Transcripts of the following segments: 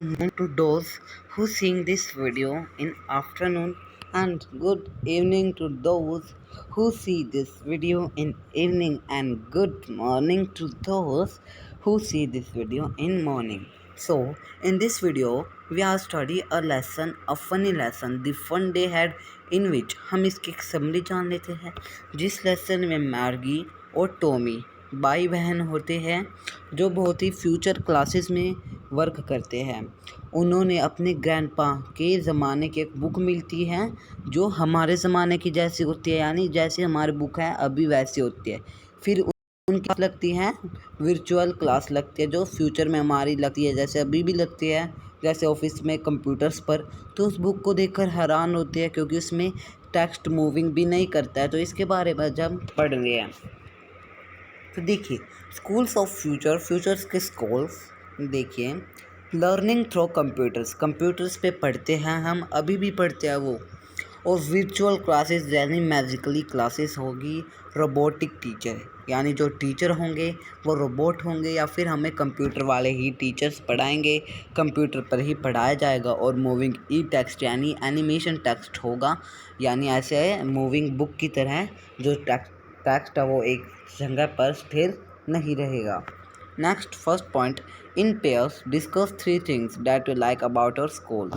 Morning to those who seeing this video in afternoon, and good evening to those who see this video in evening, and good morning to those who see this video in morning. So in this video we are study a funny lesson, the fun day had, in which हम इसकी summary जान लेते हैं। जिस lesson में मैर्गी और Tommy भाई बहन होते हैं जो बहुत ही फ्यूचर क्लासेस में वर्क करते हैं। उन्होंने अपने ग्रैंडपा के ज़माने की एक बुक मिलती है जो हमारे ज़माने की जैसी होती है, यानी जैसे हमारी बुक है अभी वैसी होती है। फिर उनकी क्लास लगती है, वर्चुअल क्लास लगती है जो फ्यूचर में हमारी लगती है, जैसे अभी भी लगती है, जैसे ऑफिस में कंप्यूटर्स पर। तो उस बुक को देखकर हैरान होते हैं क्योंकि उसमें टेक्स्ट मूविंग भी नहीं करता है। तो इसके बारे में जब पढ़ रहे हैं तो देखिए, स्कूल्स ऑफ फ्यूचर, फ्यूचर्स के स्कूल्स देखिए, लर्निंग थ्रू कंप्यूटर्स, कंप्यूटर्स पे पढ़ते हैं हम, अभी भी पढ़ते हैं वो। और वर्चुअल क्लासेस यानी मैजिकली क्लासेस होगी। रोबोटिक टीचर यानी जो टीचर होंगे वो रोबोट होंगे, या फिर हमें कंप्यूटर वाले ही टीचर्स पढ़ाएंगे, कंप्यूटर पर ही पढ़ाया जाएगा। और मूविंग ई टेक्स्ट यानी एनिमेशन टेक्स्ट होगा, यानी ऐसे मूविंग बुक की तरह जो टेक्स्ट है वो एक जगह पर स्थिर नहीं रहेगा। Next, first point, in pairs discuss 3 things that you like about your school.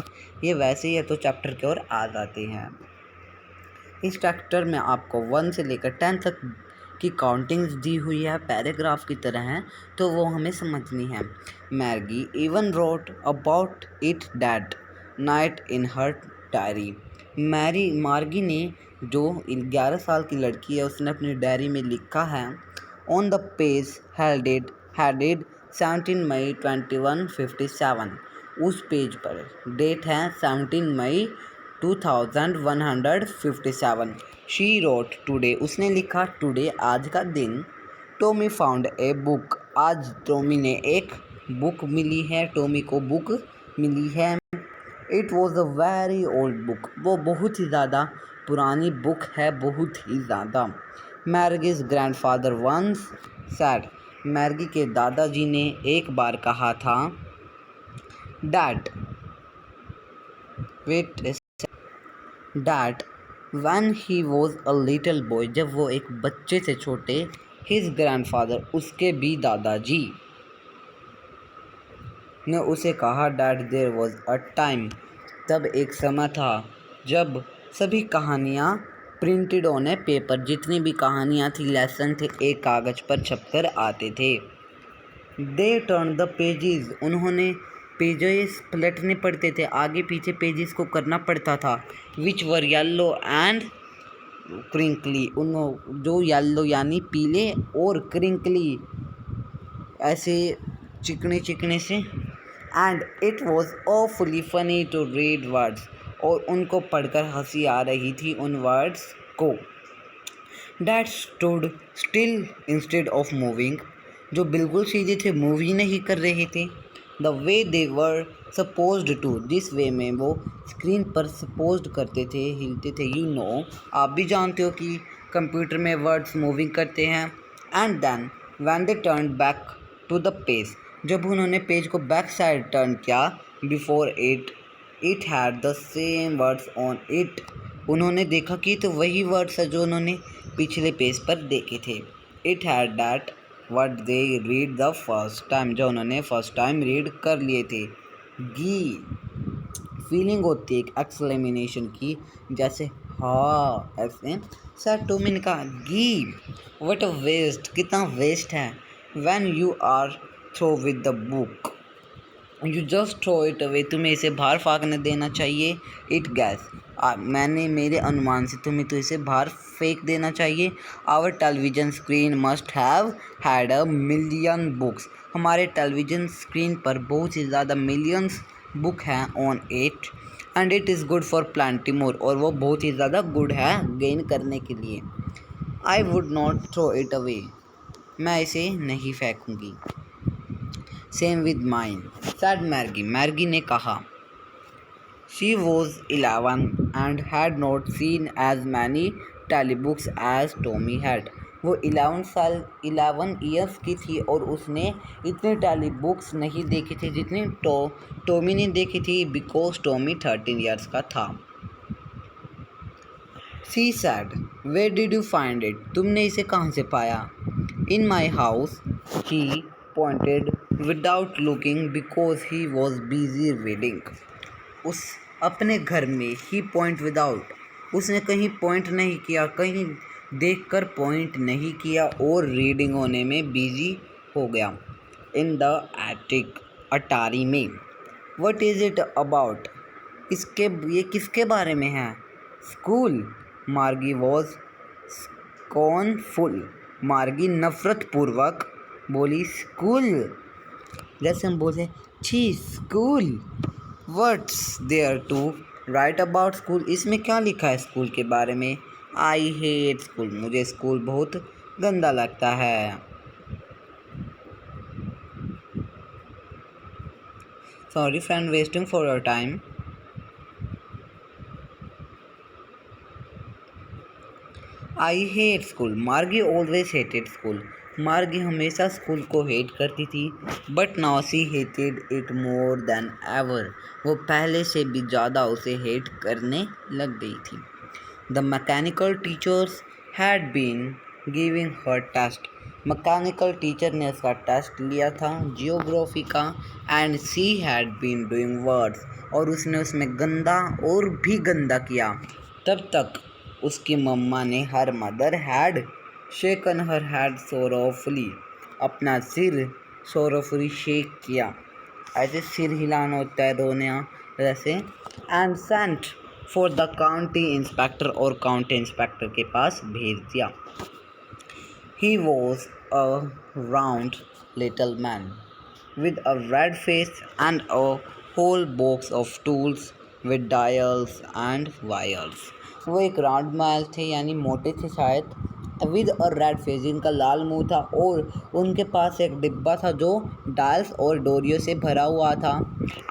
ये वैसे ही है तो चैप्टर की ओर आ जाते हैं। इस चैप्टर में आपको 1 से लेकर 10 तक की काउंटिंग्स दी हुई है, पैराग्राफ की तरह है, तो वो हमें समझनी है। Margie even wrote about it that night in her diary. Margie ने, जो 11 साल की लड़की है, उसने अपनी डायरी में लिखा है, ऑन द पेज हेडेड 17 मई 2157। उस पेज पर डेट है 17 मई 2157। शी रोट टुडे, उसने लिखा टुडे, आज का दिन। टॉमी फाउंड ए बुक, आज टॉमी ने एक बुक मिली है, टॉमी को बुक मिली है। It was a very old book, वो बहुत ही ज़्यादा पुरानी बुक है, बहुत ही ज़्यादा। Margie's grandfather once said, Margie के दादाजी ने एक बार कहा था, that wait that when he was a little boy, जब वो एक बच्चे से छोटे, हिज ग्रैंडफादर, उसके भी दादाजी ने उसे कहा, that there was a time, तब एक समय था जब सभी कहानियाँ प्रिंटेड ऑन ए पेपर, जितनी भी कहानियाँ थी, लेसन थे, एक कागज़ पर छपकर आते थे। दे टर्न द पेजेस, उन्होंने पेजेस पलटने पड़ते थे, आगे पीछे पेजेस को करना पड़ता था। विच वर येल्लो एंड क्रिंकली, उन जो येल्लो यानी पीले और क्रिंकली ऐसे चिकने चिकने से। And it was awfully funny to read words, और उनको पढ़कर हंसी आ रही थी उन वर्ड्स को। That stood still instead of moving, जो बिल्कुल सीधे थे, मूव ही नहीं कर रहे थे। The way they were supposed to, जिस वे में वो स्क्रीन पर सपोज्ड करते थे, हिलते थे। यू नो, आप भी जानते हो कि कंप्यूटर में वर्ड्स मूविंग करते हैं। And then when they turn back to the page, जब उन्होंने पेज को बैक साइड टर्न किया, before it had the same words on it, उन्होंने देखा कि तो वही वर्ड्स है जो उन्होंने पिछले पेज पर देखे थे। It had that what they read the first time, जो उन्होंने फर्स्ट टाइम रीड कर लिए थे। गी फीलिंग होती है एक एक्सक्लेमेशन की, जैसे हाँ ऐसे। सर टॉमी ने कहा, गी व्हाट अ वेस्ट, कितना वेस्ट है। When you are through with the book you just throw it away, तुम्हें इसे बाहर फेंकने देना चाहिए। इट गैस, मैंने मेरे अनुमान से तुम्हें तो इसे बाहर फेंक देना चाहिए। Our television screen must have had a million books, हमारे टेलीविज़न स्क्रीन पर बहुत ही ज़्यादा मिलियंस बुक हैं on it. And it is good for plenty more, और वो बहुत ही ज़्यादा गुड है गेन करने के लिए। I would not throw it away, मैं इसे नहीं फेंकूँगी। Same with mine said Margie, Margie ने कहा। She was 11 and had not seen as many telebooks as Tommy had, वो 11 ईयर्स की थी और उसने इतनी टेली बुक्स नहीं देखी थी जितनी टॉमी ने देखी थी, बिकॉज टॉमी 13 ईयर्स का था। She said, "Where did you find it? तुमने इसे कहाँ से पाया?" "In my house," he pointed without looking because he was busy reading. उस अपने घर में ही पॉइंट विदाउट, उसने कहीं पॉइंट नहीं किया, कहीं देखकर पॉइंट नहीं किया और रीडिंग होने में बिजी हो गया। इन द एटिक, अटारी में। What is it about? ये किसके बारे में है? स्कूल, मार्गी वॉज स्कॉर्नफुल। मार्गी नफरतपूर्वक बोली, स्कूल, जैसे हम बोले छी school. What's there to write about school? इसमें क्या लिखा है स्कूल के बारे में? आई हेट स्कूल, मुझे स्कूल बहुत गंदा लगता है। Sorry friend, wasting for your time. I hate school, Margie always hated school. Margie हमेशा स्कूल को हेट करती थी, but now she hated it more than ever. वो पहले से भी ज़्यादा उसे हेट करने लग गई थी। The mechanical teachers had been giving her test. Mechanical teacher ने उसका टेस्ट लिया था जियोग्राफी का, and she had been doing words, और उसने उसमें गंदा और भी गंदा किया। तब तक उसकी मम्मा ने, her mother had shaken her head sorrowfully, अपना सिर सोरोफुली शेक किया, ऐसे सिर हिलाना होता है रोने जैसे, and sent for the county inspector, और काउंटी इंस्पेक्टर के पास भेज दिया। ही was a round little man with a red face and a whole box of tools with dials and wires. वो एक राउंड मैन थे, यानी मोटे थे शायद, विद अ रेड फेस, जिनका लाल मुंह था, और उनके पास एक डिब्बा था जो डायल्स और डोरियो से भरा हुआ था।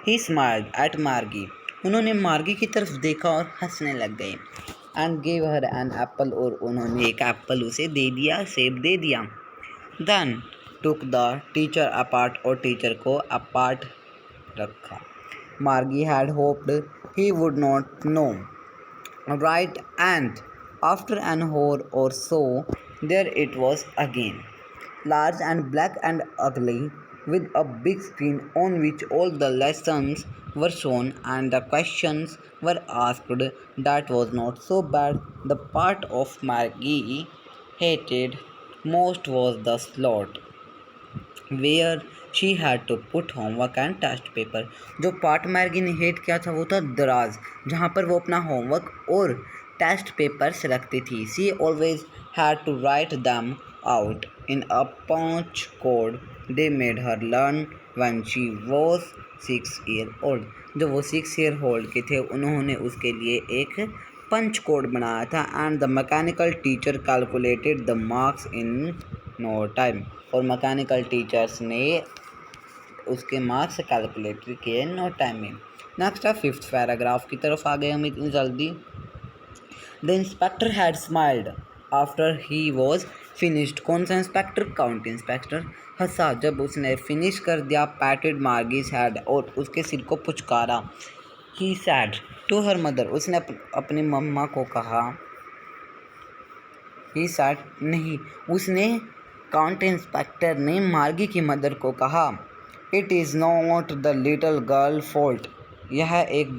ही स्माइल्ड एट मार्गी, उन्होंने मार्गी की तरफ देखा और हंसने लग गए। And gave her an apple, और उन्होंने एक एप्पल उसे दे दिया, सेब दे दिया। Then took the teacher apart, और टीचर को अपार्ट रखा। Margie had hoped he would not know right, and after an hour or so there it was again, large and black and ugly, with a big screen on which all the lessons were shown and the questions were asked. That was not so bad. The part of Margie hated most was the slot where she had to put homework and test paper. जो part मैर्गी ने hate किया था वो था दराज, जहाँ पर वो अपना होमवर्क और टेस्ट पेपर्स रखती थी। She always had to write them out in a punch code they made her learn when she was 6 years old. जब वो 6 year old के थे, उन्होंने उसके लिए एक पंच कोड बनाया था, and the mechanical teacher calculated the marks in no time, और मैकेनिकल टीचर्स ने उसके मार्क्स कैलकुलेट किए नो टाइम में। नेक्स्ट है 5th पैराग्राफ की तरफ आ गए हम इतनी जल्दी। The inspector had smiled after he was finished. कौन सा इंस्पेक्टर? County inspector. हंसा जब उसने फिनिश कर दिया। पैटेड मार्गीज हैड, और उसके सिर को पुचकारा। ही सैड टू हर मदर, उसने अपनी मम्मा को कहा। ही सैड नहीं, उसने काउंटी इंस्पेक्टर ने मार्गी की मदर को कहा, it is not the little girl fault, यह एक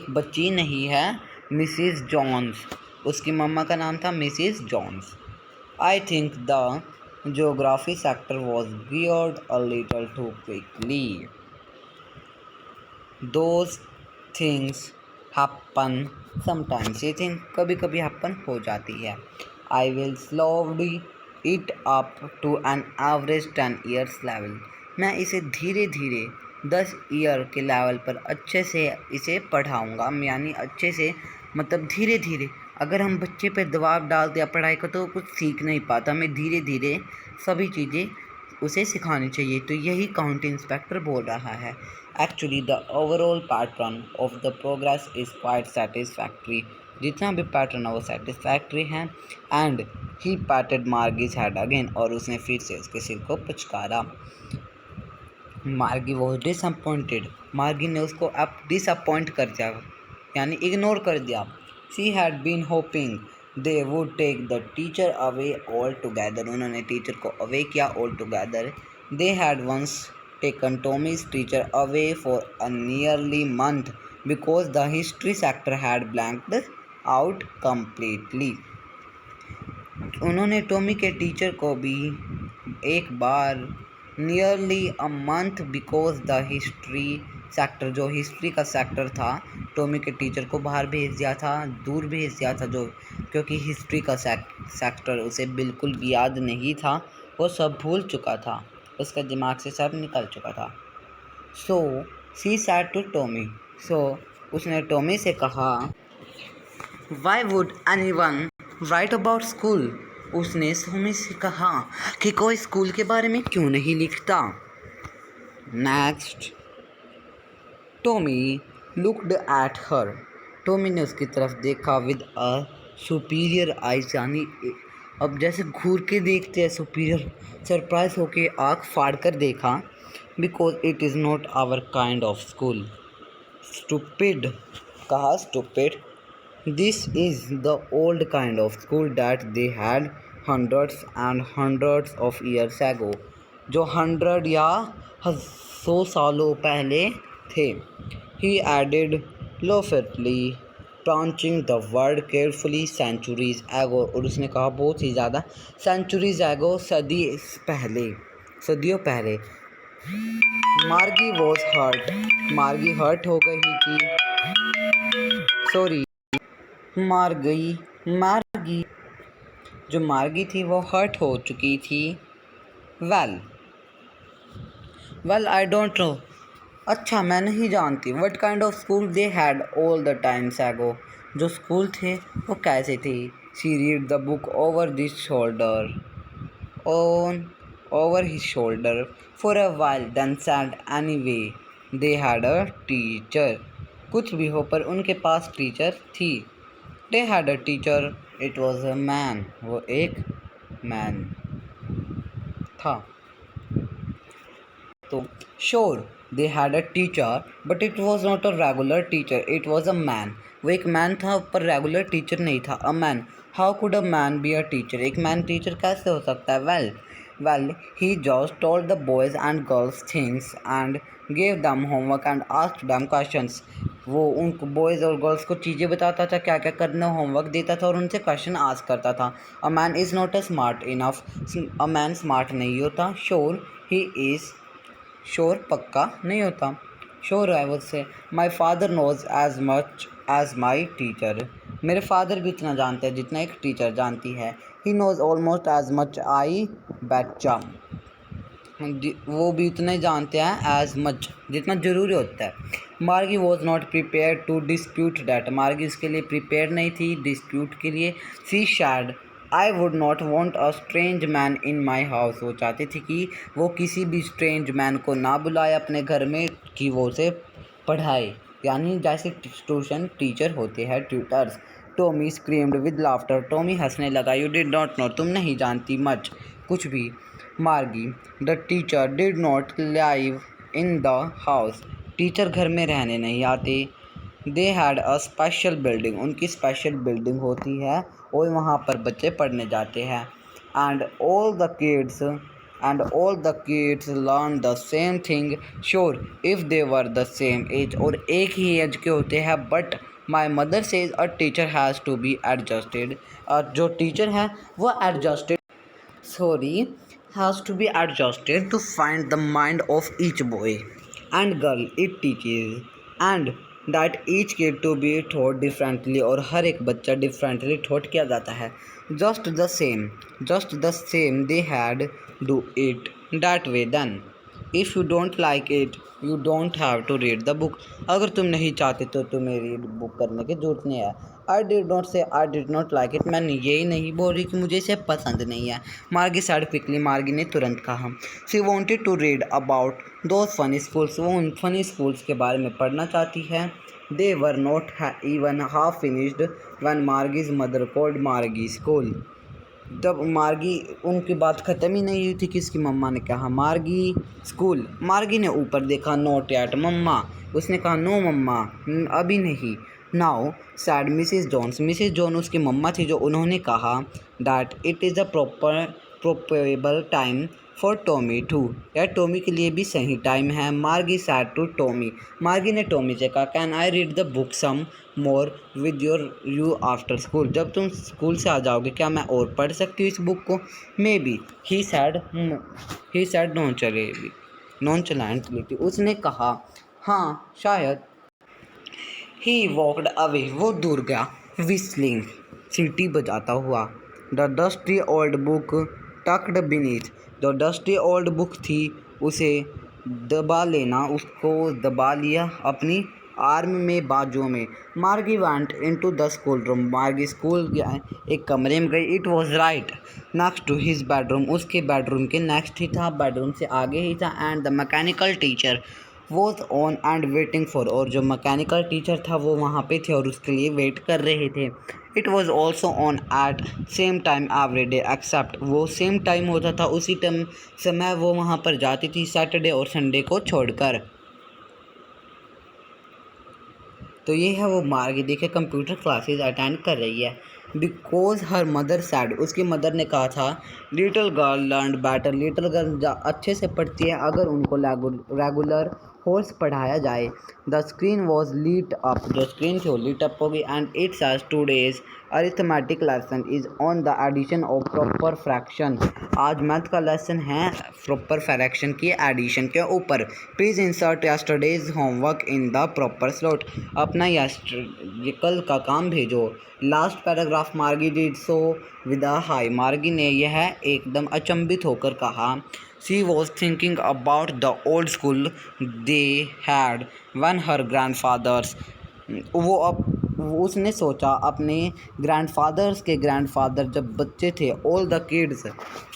बच्ची नहीं है, मिसिस जॉन्स, उसकी मम्मा का नाम था Mrs Jones. I think the geography sector was geared a little too quickly. Those things happen sometimes, ये थिंग कभी कभी हैपन हो जाती है। I will slowly it up to an average 10 years level, मैं इसे धीरे धीरे 10 ईयर के लेवल पर अच्छे से इसे पढ़ाऊँगा, यानी अच्छे से मतलब धीरे धीरे। अगर हम बच्चे पे दबाव डाल दिया पढ़ाई का तो कुछ सीख नहीं पाता, हमें धीरे धीरे सभी चीज़ें उसे सिखानी चाहिए। तो यही काउंटी इंस्पेक्टर बोल रहा है। Actually the overall pattern of the progress is quite satisfactory, जितना भी पैटर्न है वो सेटिस्फैक्ट्री है। And he patted Margie's head again, और उसने फिर से उसके सिर को पुचकारा। मार्गी वॉज डिसअपॉइंटेड, मार्गी ने उसको अब डिसअपॉइंट कर दिया, यानी इग्नोर कर दिया। She had been hoping they would take the teacher away altogether, उन्होंने टीचर को अवे किया altogether. They had once taken Tommy's teacher away for a nearly month because the history sector had blanked out completely. उन्होंने Tommy के teacher को भी एक बार nearly a month because the history sector, जो history का sector था, Tommy के टीचर को बाहर भेज दिया था, दूर भेज दिया था, जो क्योंकि हिस्ट्री का सेक्टर उसे बिल्कुल भी याद नहीं था, वो सब भूल चुका था, उसका दिमाग से सब निकल चुका था। So she said to Tommy, so उसने टॉमी से कहा, why would anyone write about school, उसने टॉमी से कहा कि कोई स्कूल के बारे में क्यों नहीं लिखता। Next, Tommy looked at her, Tommy ने उसकी तरफ देखा विद अ सुपीरियर आइज, यानी अब जैसे घूर के देखते हैं सुपीरियर, सरप्राइज होके आँख फाड़ कर देखा। Because it is not our kind of school. Stupid, कहा stupid, this is the old kind of school that they had hundreds and hundreds of years ago, जो 100 या 100 सालों पहले थे। He added loftily, pronouncing the word carefully, centuries ago, और उसने कहा बहुत ही ज़्यादा centuries ago, सदियों पहले। मार्गी वॉज हर्ट, मार्गी हर्ट हो गई थी, सॉरी मार्गी जो मार्गी थी वो हर्ट हो चुकी थी। वेल आई डोंट नो, अच्छा मैं नहीं जानती। What kind of school they had all the times ago, जो स्कूल थे वो कैसे थे। She read the book over this shoulder, over his shoulder for a while, then said anyway they had a teacher, कुछ भी हो पर उनके पास टीचर थी। They had a teacher, it was a man, वो एक मैन था। तो sure they had a teacher but it was not a regular teacher, it was a man, वो एक मैन था पर रेगुलर टीचर नहीं था। A man, how could a man be a teacher, एक मैन टीचर कैसे हो सकता है। Well he just told the boys and girls things and gave दम होमवर्क एंड आस्क्ड दम क्वेश्चंस, वो उनको बॉयज़ और गर्ल्स को चीज़ें बताता था, क्या क्या करना, होमवर्क देता था और उनसे क्वेश्चन आस्क करता था। A man is not a smart enough, a man smart नहीं होता। श्योर ही इज़, श्योर पक्का नहीं होता। Sure I would say my father knows as much as my teacher, मेरे फादर भी इतना जानते हैं जितना एक टीचर जानती है। He knows almost as much I बच्चा, वो भी उतना ही जानते हैं एज मच, जितना ज़रूरी होता है। Margie was not prepared to dispute that, Margie इसके लिए प्रिपेयर नहीं थी डिस्प्यूट के लिए। She said I would not want a strange man in my house, वो चाहती थी कि वो किसी भी स्ट्रेंज मैन को ना बुलाए अपने घर में कि वो उसे पढ़ाए, यानी जैसे ट्यूशन टीचर होते हैं tutors. Tommy screamed with laughter, Tommy हंसने लगा। यू डिड नॉट नो, तुम नहीं जानती मच, कुछ भी। Margie, the teacher did not live in the house, teacher घर में रहने नहीं आते। They had a special building, उनकी स्पेशल बिल्डिंग होती है और वहाँ पर बच्चे पढ़ने जाते हैं। And all the kids learn the same thing, sure if they were the same age, और एक ही एज के होते हैं। But my mother says a teacher has to be adjusted, जो टीचर है वो adjusted, sorry, has to be adjusted to find the mind of each boy and girl it teaches, and that each kid to be taught differently, और हर एक बच्चा differently taught किया जाता है। just the same they had do it that way then, if you don't like it you don't have to read the book, अगर तुम नहीं चाहते तो तुम्हें रीड बुक करने की जरूरत नहीं है। I did not say I did not like it, मैंने यही नहीं बोल रही कि मुझे इसे पसंद नहीं है। मार्गी said quickly, मार्गी ने तुरंत कहा। She wanted to read about those funny schools, वो उन funny schools के बारे में पढ़ना चाहती है। They were not even half finished when Margie's mother called Margie's school, तब मार्गी, उनकी बात ख़त्म ही नहीं हुई थी कि उसकी मम्मा ने कहा मार्गी स्कूल। मार्गी ने ऊपर देखा, नॉट येट मम्मा। उसने कहा नो मम्मा, अभी नहीं। Now said Mrs Jones. Mrs John उसकी मम्मा थी, जो उन्होंने कहा that it is a probable time for Tommy too. यार टॉमी के लिए भी सही टाइम है। मार्गी सैड टू टॉमी। मार्गी ने टॉमी से कहा can I read the book some more with you after school. जब तुम स्कूल से आ जाओगे क्या मैं और पढ़ सकती हूँ इस बुक को? Maybe he said nonchalantly. उसने कहा हाँ शायद। He walked away. वो दूर गया, विस्लिंग, सीटी बजाता हुआ। The dusty old book tucked beneath. जो डस्टी ओल्ड बुक थी उसे दबा लेना, उसको दबा लिया अपनी आर्म में, बाजुओं में। Margie went into the school room. Margie school गया, एक कमरे में गई। It was right next to his bedroom. उसके बेडरूम के नेक्स्ट ही था, बेडरूम से आगे ही था। And the mechanical teacher was on and waiting for. और जो मैकेनिकल टीचर था वो वहाँ पे थे और उसके लिए वेट कर रहे थे। It was also on at same time every day except. वो सेम टाइम होता था, उसी टाइम समय वो वहाँ पर जाती थी, सैटरडे और संडे को छोड़कर। तो ये है वो मार्गी, देखे कंप्यूटर क्लासेस अटेंड कर रही है। Because her mother sad. उसकी मदर ने कहा था little girl learn better. Little girl अच्छे से पढ़ती है अगर उनको रेगुलर कोर्स पढ़ाया जाए। The screen was lit up. जो स्क्रीन थी वो लीट अप होगी। And it says today's arithmetic lesson is on the addition of proper fraction. आज मैथ का लेसन है प्रॉपर फ्रैक्शन की एडिशन के ऊपर। Please insert yesterday's homework in the proper slot. अपना ये कल का काम भेजो। Last paragraph Margie did so with a sigh. मार्गी ने यह एकदम अचंभित होकर कहा she was thinking about the old school they had when her grandfather's. उसने सोचा अपने ग्रैंडफादर्स के ग्रैंडफादर जब बच्चे थे। All the kids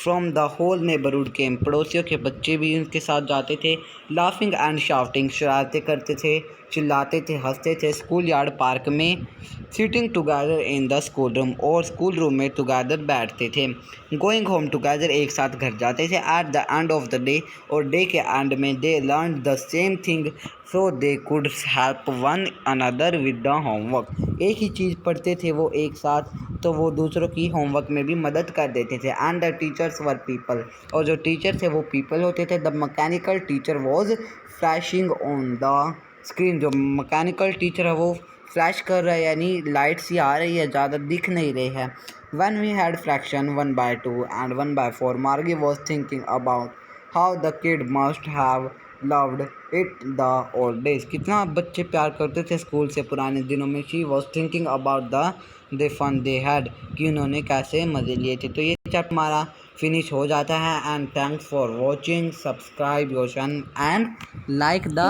from the whole neighbourhood came. पड़ोसियों के बच्चे भी उनके साथ जाते थे। लाफिंग एंड शाउटिंग, शरारतें करते थे, चिल्लाते थे, हंसते थे। स्कूल यार्ड पार्क में sitting together in the school room. और स्कूल रूम में टुगेदर बैठते थे। गोइंग होम टुगेदर, एक साथ घर जाते थे। At the end of the day, और डे के एंड में they learn the same thing so they could help one another with the homework. एक ही चीज़ पढ़ते थे वो एक साथ, तो वो दूसरों की होमवर्क में भी मदद कर देते थे। And the teachers were people. और जो टीचर थे वो पीपल होते थे। The mechanical teacher was flashing on the screen. जो मैकेनिकल टीचर है वो फ्लैश कर रहा है, यानी लाइट सी आ रही है, ज़्यादा दिख नहीं रही है। When we had fraction 1/2 and 1/4, Margie was thinking about how the kid must have loved it the old days. कितना बच्चे प्यार करते थे स्कूल से पुराने दिनों में। She was thinking about the fun they had, कि उन्होंने कैसे मज़े लिए थे। तो ये चैप्टर हमारा फिनिश हो जाता है। And thanks for watching. Subscribe your channel and like the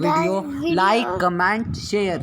video, like, comment, share.